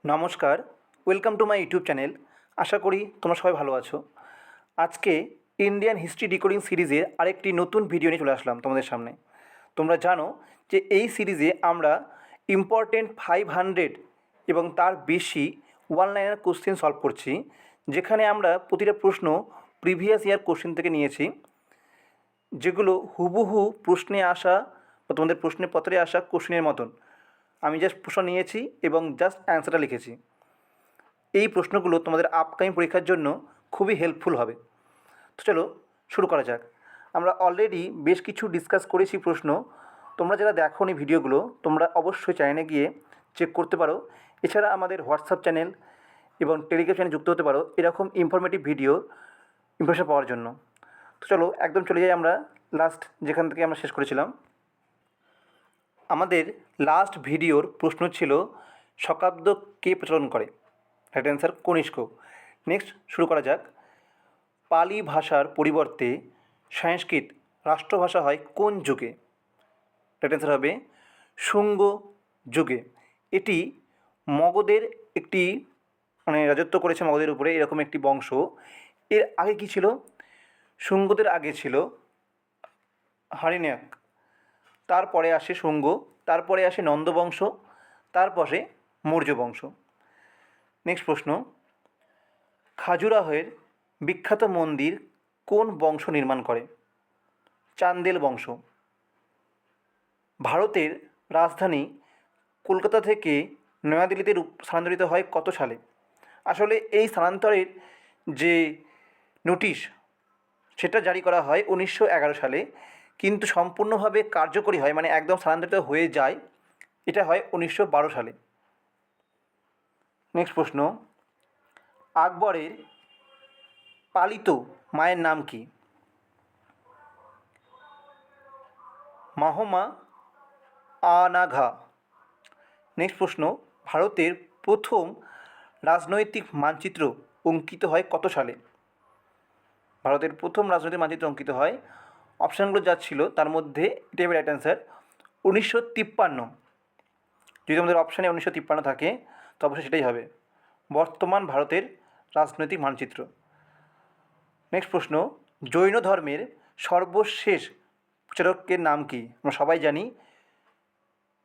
নমস্কার, welcome to my YouTube channel. আশা করি তোমরা সবাই ভালো আছো। আজকে ইন্ডিয়ান হিস্ট্রি ডিকোডিং সিরিজের আরেকটি নতুন ভিডিও নিয়ে চলে আসলাম তোমাদের সামনে। তোমরা জানো যে এই সিরিজে আমরা ইম্পর্টেন্ট 500 এবং তার বেশি ওয়ান লাইনার কোশ্চেন সলভ করছি, যেখানে আমরা প্রতিটা প্রশ্ন প্রিভিয়াস ইয়ার কোশ্চেন থেকে নিয়েছি, যেগুলো হুবহু প্রশ্নে আসা বা তোমাদের প্রশ্নের পত্রে আসা কোশ্চেনের মতন। আমি জাস্ট প্রশ্ন নিয়েছি এবং জাস্ট অ্যান্সারটা লিখেছি। এই প্রশ্নগুলো তোমাদের আপকামিং পরীক্ষার জন্য খুবই হেল্পফুল হবে। তো চলো শুরু করা যাক। আমরা অলরেডি বেশ কিছু ডিসকাস করেছি প্রশ্ন। তোমরা যারা দেখোনি ভিডিওগুলো, তোমরা অবশ্যই চ্যানেলে গিয়ে চেক করতে পারো। এছাড়া আমাদের হোয়াটসঅ্যাপ চ্যানেল এবং টেলিগ্রাম চ্যানেলে যুক্ত হতে পারো এরকম ইনফরমেটিভ ভিডিও ইনফরমেশন পাওয়ার জন্য। তো চলো একদম চলে যাই আমরা লাস্ট যেখান থেকে আমরা শেষ করেছিলাম। আমাদের লাস্ট ভিডিওর প্রশ্ন ছিল শকাব্দ কে প্রচলন করে? Right answer Kanishka. নেক্সট শুরু করা যাক। পালি ভাষার পরিবর্তে সংস্কৃত রাষ্ট্রভাষা হয় কোন যুগে? রাইট অ্যান্সার হবে শুঙ্গ যুগে। এটি মগধের একটি রাজত্ব করেছে মগধের উপরে এরকম একটি বংশ। এর আগে কি ছিল? শুঙ্গদের আগে ছিল হারিনেক, তারপরে আসে শুঙ্গ, তারপরে আসে নন্দবংশ, তারপরে মৌর্য বংশ। নেক্সট প্রশ্ন, খাজুরাহোয়ের বিখ্যাত মন্দির কোন বংশ নির্মাণ করে? চান্দেল বংশ। ভারতের রাজধানী কলকাতা থেকে নয়াদিল্লিতে স্থানান্তরিত হয় কত সালে? আসলে এই স্থানান্তরের যে নোটিশ সেটা জারি করা হয় 1911 সালে, কিন্তু সম্পূর্ণভাবে কার্যকরী হয় মানে একদম স্থানান্তরিত হয়ে যায় এটা হয় 1912 সালে। নেক্সট প্রশ্ন, আকবরের পালিত মায়ের নাম কি? মাহমা আনাঘা। নেক্সট প্রশ্ন, ভারতের প্রথম রাজনৈতিক মানচিত্র অঙ্কিত হয় কত সালে? ভারতের প্রথম রাজনৈতিক মানচিত্র অঙ্কিত হয়, অপশানগুলো যা ছিল তার মধ্যে এটাই রাইট অ্যান্সার 1953। যদি আমাদের অপশানে 1953 থাকে তো অবশ্যই সেটাই হবে বর্তমান ভারতের রাজনৈতিক মানচিত্র। নেক্সট প্রশ্ন, জৈন ধর্মের সর্বশেষ প্রচারকের নাম কি? আমরা সবাই জানি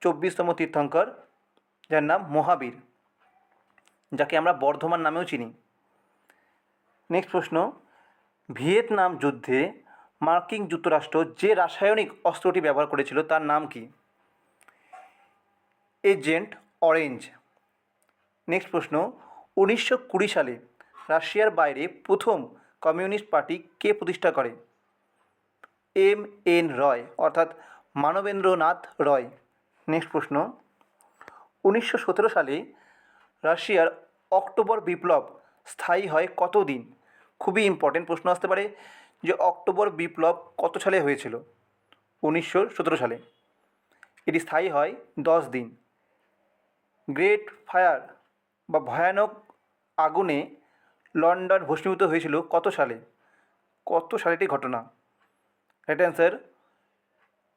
24তম তীর্থঙ্কর, যার নাম মহাবীর, যাকে আমরা বর্ধমান নামেও চিনি। নেক্সট প্রশ্ন, ভিয়েতনাম যুদ্ধে মার্কিন যুক্তরাষ্ট্র যে রাসায়নিক অস্ত্রটি ব্যবহার করেছিল তার নাম কি? Agent orange. নেক্সট প্রশ্ন, 1920 সালে রাশিয়ার বাইরে প্রথম কমিউনিস্ট পার্টি কে প্রতিষ্ঠা করে? এম.এন. রয় অর্থাৎ মানবেন্দ্রনাথ রয়। নেক্সট প্রশ্ন, 1917 সালে রাশিয়ার অক্টোবর বিপ্লব স্থায়ী হয় কত দিন? খুবই ইম্পর্টেন্ট প্রশ্ন আসতে পারে যে অক্টোবর বিপ্লব কত সালে হয়েছিল? 1917 সালে। এটি স্থায়ী হয় 10 দিন। গ্রেট ফায়ার বা ভয়ানক আগুনে লন্ডন ভস্মীভূত হয়েছিল কত সালে? কত সালে এটি ঘটনা? রাইট অ্যান্সার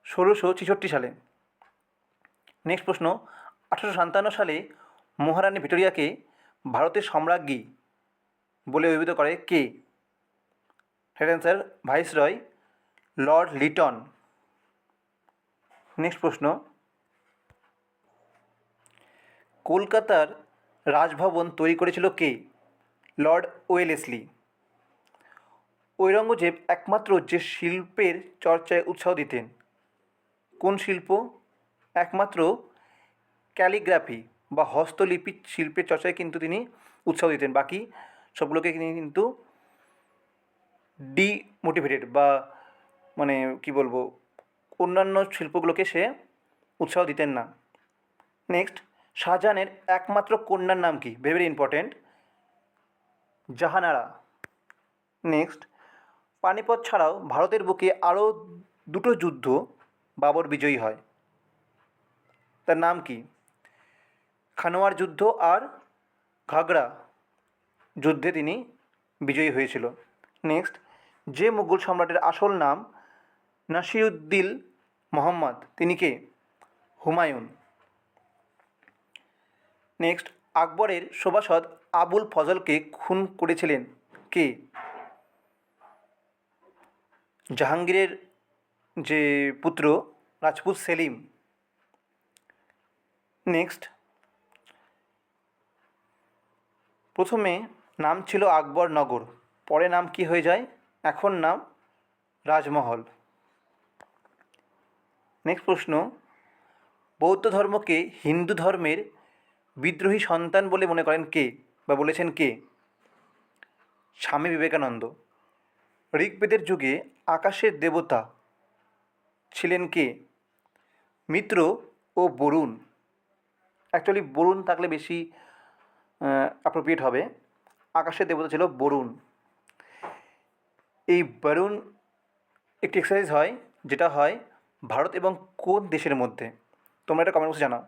1666 সালে। নেক্সট প্রশ্ন, 1857 সালে মহারানী ভিক্টোরিয়াকে ভারতের সম্রাজ্ঞী বলে অভিহিত করে কে? Right answer viceroy Lord Lytton. Next প্রশ্ন, কলকাতার রাজভবন তৈরি করেছিল কে? Lord Wellesley. ঔরঙ্গজেব একমাত্র যে শিল্পের চর্চায় উৎসাহ দিতেন কোন শিল্প? একমাত্র ক্যালিগ্রাফি বা হস্তলিপি শিল্পের চর্চায় কিন্তু তিনি উৎসাহ দিতেন, বাকি সবগুলোকে তিনি কিন্তু ডিমোটিভেটেড বা কি বলবো, অন্যান্য শিল্পগুলোকে সে উৎসাহ দিতেন না। নেক্সট, শাহজাহানের একমাত্র কন্যার নাম কি? Very very important, Jahanara. Next, Panipat ছাড়াও ভারতের বুকে আরও দুটো যুদ্ধ বাবর বিজয়ী হয়, তার নাম কি? খানোয়ার যুদ্ধ আর ঘাগড়া যুদ্ধে তিনি বিজয়ী হয়েছিল। নেক্সট, যে মুঘল সম্রাটের আসল নাম নাসিরুদ্দিন মোহাম্মদ তিনি কে? হুমায়ুন। নেক্সট, আকবরের সভাসদ আবুল ফজলকে খুন করেছিলেন কে? জাহাঙ্গীরের যে পুত্র রাজপুত সেলিম। নেক্সট, প্রথমে নাম ছিল আকবরনগর, পরে নাম কি হয়ে যায়? এখন নাম রাজমহল। নেক্সট প্রশ্ন, বৌদ্ধ ধর্মকে হিন্দু ধর্মের বিদ্রোহী সন্তান বলে মনে করেন কে বা বলেছেন কে? স্বামী বিবেকানন্দ। ঋগ্বেদের যুগে আকাশের দেবতা ছিলেন কে? মিত্র ও বরুণ। অ্যাকচুয়ালি বরুণ থাকলে বেশি অ্যাপ্রোপ্রিয়েট হবে। আকাশের দেবতা ছিল বরুণ। এই বরুণ একটি এক্সারসাইজ হয়, যেটা হয় ভারত এবং কোন দেশের মধ্যে। তোমরা এটা কমেন্ট বক্সে জানাও।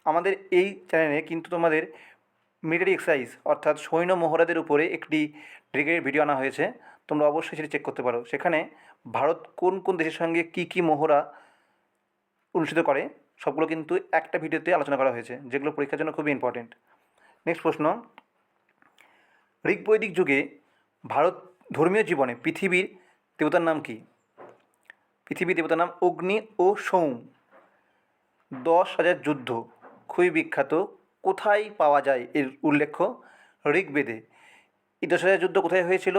আমাদের এই চ্যানেলে কিন্তু তোমাদের মিলিটারি এক্সারসাইজ অর্থাৎ সৈন্য মহড়াদের উপরে একটি ডেডিকেটেড ভিডিও আনা হয়েছে, তোমরা অবশ্যই সেটা চেক করতে পারো। সেখানে ভারত কোন কোন দেশের সঙ্গে কী কী মহড়া অনুষ্ঠিত করে সবগুলো কিন্তু একটা ভিডিওতে আলোচনা করা হয়েছে, যেগুলো পরীক্ষার জন্য খুবই ইম্পর্টেন্ট। নেক্সট প্রশ্ন, ঋগ্বৈদিক যুগে ভারত ধর্মীয় জীবনে পৃথিবীর দেবতার নাম কি? পৃথিবীর দেবতার নাম অগ্নি ও সোম। 10,000 যুদ্ধ খুবই বিখ্যাত, কোথায় পাওয়া যায় এর উল্লেখ্য? ঋগ্বেদে। এই 10,000 যুদ্ধ কোথায় হয়েছিল?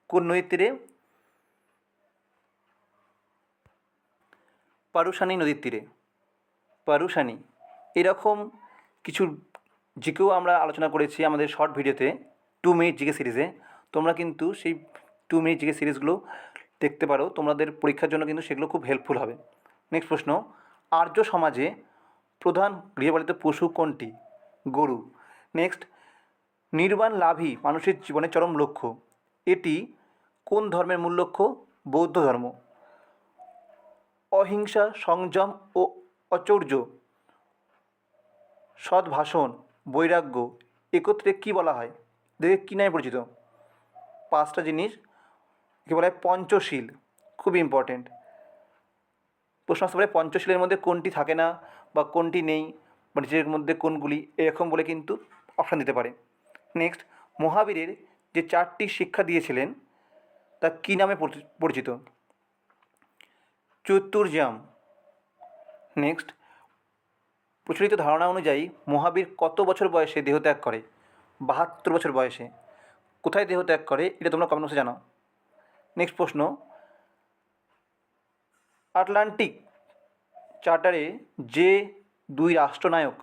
কোন নদীর তীরে? পারুশানী নদীর তীরে। পারুশানী। এরকম কিছু জিকেও আমরা আলোচনা করেছি আমাদের শর্ট ভিডিওতে 2 মিনিট জিকে সিরিজে। তোমরা কিন্তু সেই 2 মিনিট জিকে সিরিজগুলো দেখতে পারো, তোমাদের পরীক্ষার জন্য কিন্তু সেগুলো খুব হেল্পফুল হবে। নেক্সট প্রশ্ন, আর্য সমাজে প্রধান গৃহপালিত পশু কোনটি? গরু। নেক্সট, নির্বাণ লাভই মানুষের জীবনের চরম লক্ষ্য, এটি কোন ধর্মের মূল লক্ষ্য? বৌদ্ধ ধর্ম। অহিংসা, সংযম ও অচৌর্য, সদ্ভাষণ, বৈরাগ্য একত্রে কী বলা হয়? দেখে কী নামে পরিচিত? 5টা জিনিস একে বলা হয় পঞ্চশীল। খুবই ইম্পর্টেন্ট প্রশ্ন আসতে পারে, পঞ্চশীলের মধ্যে কোনটি থাকে না বা কোনটি নেই বা নিজের মধ্যে কোনগুলি, এরকম বলে কিন্তু অপশান দিতে পারে। নেক্সট, মহাবীরের যে 4টি শিক্ষা দিয়েছিলেন তা কী নামে পরিচিত? চতুর্যাম। নেক্সট, প্রচলিত ধারণা অনুযায়ী মহাবীর কত বছর বয়সে দেহত্যাগ করে? 72 বছর বয়সে। কোথায় দেহত্যাগ করে এটা তোমরা কমেন্ট বক্সে জানাও। নেক্সট প্রশ্ন, আটলান্টিক চার্টারে যে 2 রাষ্ট্রনায়ক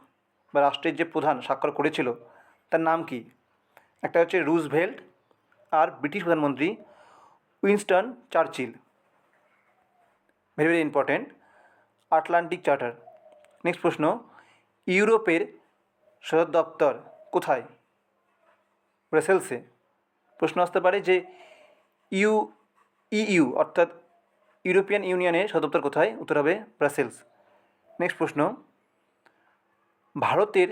বা রাষ্ট্রের যে প্রধান স্বাক্ষর করেছিল তার নাম কি? একটা হচ্ছে রুজভেল্ট আর ব্রিটিশ প্রধানমন্ত্রী Winston Churchill. Very very important, Atlantic charter. Next প্রশ্ন, ইউরোপের সদর দপ্তর কোথায়? ব্রাসেলসে। প্রশ্ন আসতে পারে যে ইউ অর্থাৎ ইউরোপিয়ান ইউনিয়নের সদর দপ্তর কোথায়? উত্তর হবে ব্রাসেলস। নেক্সট প্রশ্ন, ভারতের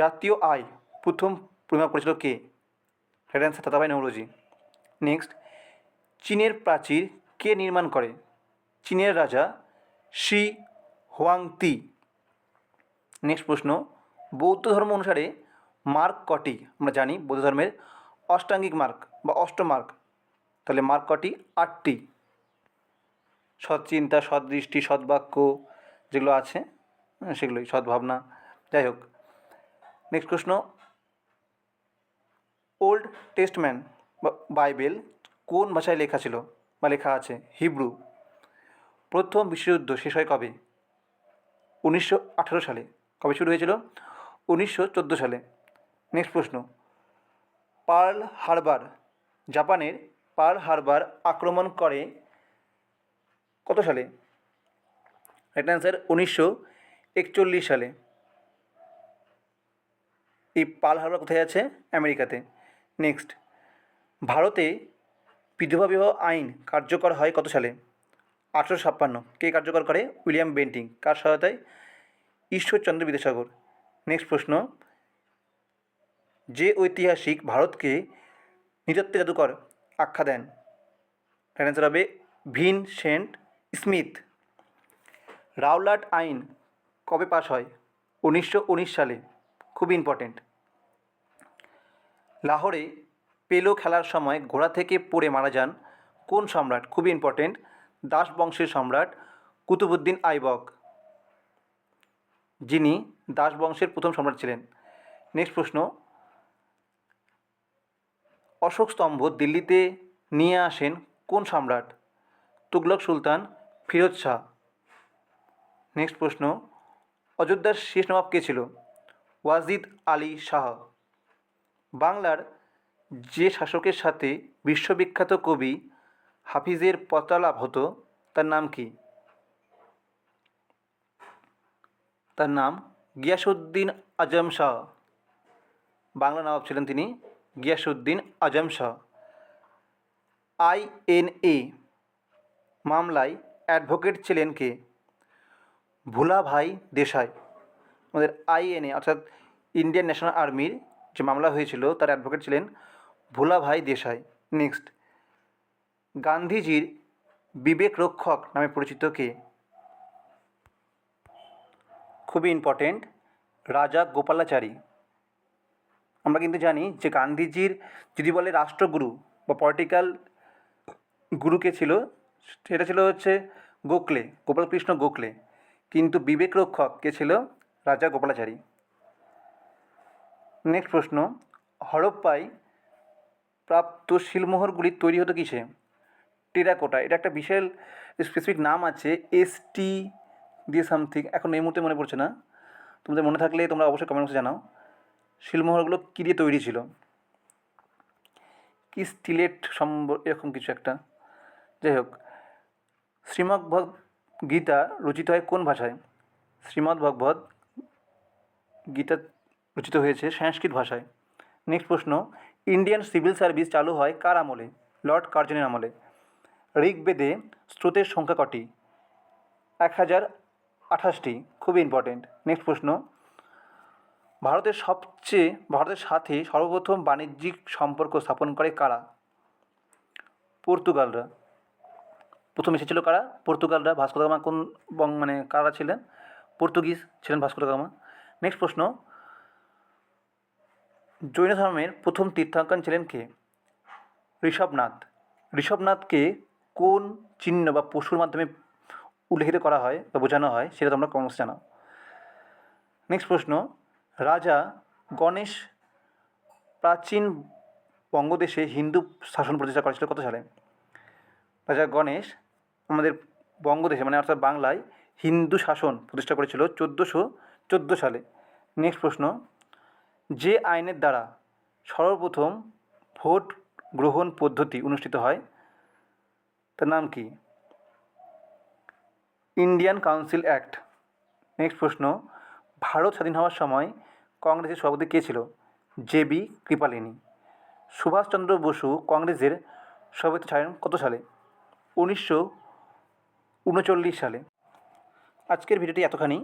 জাতীয় আয় প্রথম পরিমাপ করেছিল কে? রাইট অ্যান্সার দাদাভাই নওরোজি। নেক্সট, চীনের প্রাচীর কে নির্মাণ করে? চীনের রাজা শি হুয়াংতি। নেক্সট প্রশ্ন, বৌদ্ধ ধর্ম অনুসারে মার্ক কটি? আমরা জানি বৌদ্ধ ধর্মের অষ্টাঙ্গিক মার্ক বা অষ্টমার্ক, তাহলে মার্ক কটি? 8টি। সৎচিন্তা, সদ্দৃষ্টি, সদ্বাক্য যেগুলো আছে সেগুলোই, সদ্ভাবনা, যাই হোক। নেক্সট প্রশ্ন, ওল্ড টেস্টম্যান্ট বা বাইবেল কোন ভাষায় লেখা ছিল বা লেখা আছে? হিব্রু। প্রথম বিশ্বযুদ্ধ শেষ হয় কবে? 1918 সালে। কবে শুরু হয়েছিল? 1914 সালে। নেক্সট প্রশ্ন, পার্ল হারবার, জাপানের পার্ল হারবার আক্রমণ করে কত সালে? রাইট অ্যান্সার 1941 সালে। এই পার্ল হারবার কোথায় আছে? আমেরিকাতে। নেক্সট, ভারতে বিধবা বিবাহ আইন কার্যকর হয় কত সালে? 1856। কে কার্যকর করে? William Bentinck. কার সহায়তায়? ঈশ্বরচন্দ্র বিদ্যাসাগর। নেক্সট প্রশ্ন, যে ঐতিহাসিক ভারতকে নৃতত্ত্বের জাদুকর আখ্যা দেন? রাইট অ্যান্সার হবে ভিনসেন্ট স্মিথ। রাওলাট আইন কবে পাস হয়? 1919 সালে। খুবই ইম্পর্টেন্ট। লাহোরে পেলো খেলার সময় ঘোড়া থেকে পড়ে মারা যান কোন সম্রাট? খুবই ইম্পর্টেন্ট। দাস বংশের সম্রাট কুতুবুদ্দিন আইবক, যিনি দাস বংশের প্রথম সম্রাট ছিলেন। নেক্সট প্রশ্ন, অশোক স্তম্ভ দিল্লিতে নিয়ে আসেন কোন সম্রাট? তুগলক সুলতান ফিরোজ শাহ। নেক্সট প্রশ্ন, অযোধ্যার শেষ নবাব কে ছিল? ওয়াজিদ আলী শাহ। বাংলার যে শাসকের সাথে বিশ্ববিখ্যাত কবি হাফিজের পত্রালাপ হতো তার নাম কি? তার নাম গিয়াসউদ্দিন আজম শাহ। বাংলা নবাব ছিলেন তিনি গিয়াসউদ্দিন আজম শাহ। আইএনএ মামলায় অ্যাডভোকেট ছিলেন কে? ভুলাভাই দেশাই। আমাদের আইএনএ অর্থাৎ ইন্ডিয়ান ন্যাশনাল আর্মির যে মামলা হয়েছিল তার অ্যাডভোকেট ছিলেন ভুলাভাই দেশাই। নেক্সট, গান্ধীজির বিবেক রক্ষক নামে পরিচিত কে? খুবই ইম্পর্টেন্ট, রাজা গোপালাচারী। আমরা কিন্তু জানি যে গান্ধীজির যদি বলে রাষ্ট্রগুরু বা পলিটিক্যাল গুরু কে ছিল, সেটা ছিল হচ্ছে গোখলে, গোপালকৃষ্ণ গোখলে। কিন্তু বিবেক রক্ষক কে ছিল? রাজা গোপালাচারী। নেক্সট প্রশ্ন, হরপ্পায় প্রাপ্ত শিলমোহরগুলি তৈরি হতো কিসে? টেরাকোটা। এটা একটা বিশাল স্পেসিফিক নাম আছে, এসটি দিয়ে সামথিং, এখন এই মুহূর্তে মনে পড়ছে না। তোমাদের মনে থাকলে তোমরা অবশ্যই কমেন্ট বক্সে জানাও। শিলমোহরগুলো কী দিয়ে তৈরি ছিল? কি স্টিলেট এরকম কিছু একটা। যাই হোক, শ্রীমদ্ভগবদ্ গীতা রচিত হয় কোন ভাষায়? শ্রীমদ্ভগবদ্ গীতা রচিত হয়েছে সংস্কৃত ভাষায়। নেক্সট প্রশ্ন, ইন্ডিয়ান সিভিল সার্ভিস চালু হয় কার আমলে? লর্ড কার্জনের আমলে। ঋগ্বেদে স্রোতের সংখ্যা কটি? 1028টি। খুবই ইম্পর্টেন্ট। নেক্সট প্রশ্ন, ভারতের সাথে সর্বপ্রথম বাণিজ্যিক সম্পর্ক স্থাপন করে কারা? পর্তুগালরা। প্রথম এসেছিল কারা? পর্তুগালরা। ভাস্কো দা গামা কোন কারা ছিলেন? পর্তুগিজ ছিলেন ভাস্কো দা গামা। নেক্সট প্রশ্ন, জৈন ধর্মের প্রথম তীর্থঙ্কর ছিলেন কে? ঋষভনাথ। ঋষভনাথকে কোন চিহ্ন বা পশুর মাধ্যমে উল্লেখিত করা হয় বা বোঝানো হয় সেটা তোমরা কমেন্টস জানাও। নেক্সট প্রশ্ন, রাজা গণেশ প্রাচীন বঙ্গদেশে হিন্দু শাসন প্রতিষ্ঠা করেছিল কত সালে? রাজা গণেশ আমাদের বঙ্গদেশে অর্থাৎ বাংলায় হিন্দু শাসন প্রতিষ্ঠা করেছিল 1414 সালে। নেক্সট প্রশ্ন, যে আইনের দ্বারা সর্বপ্রথম ভোট গ্রহণ পদ্ধতি অনুষ্ঠিত হয় তার নাম কি? Indian council act. নেক্সট প্রশ্ন, ভারত স্বাধীন হওয়ার সময় কংগ্রেসের সভাপতি কে ছিল? জেবি কৃপালিনী। সুভাষচন্দ্র বসু কংগ্রেসের সভাপতি ছাড়েন কত সালে? 1939 সালে। আজকের ভিডিওটি এতখানি,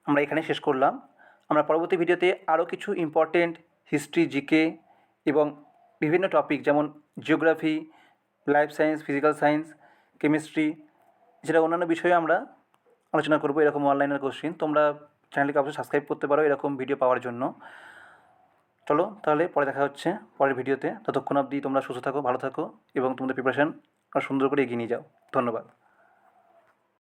আমরা এখানে শেষ করলাম। আমরা পরবর্তী ভিডিওতে আরও কিছু ইম্পর্টেন্ট হিস্ট্রি, জিকে এবং বিভিন্ন টপিক যেমন geography, life science, physical science, chemistry, এছাড়া অন্যান্য বিষয়ে আমরা আলোচনা করবো। এরকম অনলাইনের কোশ্চেন তোমরা চ্যানেলকে অবশ্যই সাবস্ক্রাইব করতে পারো এরকম ভিডিও পাওয়ার জন্য। চলো তাহলে পরে দেখা হচ্ছে পরের ভিডিওতে। ততক্ষণ অবধি তোমরা সুস্থ থাকো, ভালো থাকো এবং তোমাদের প্রিপারেশান আর সুন্দর করে এগিয়ে নিয়ে যাও। ধন্যবাদ।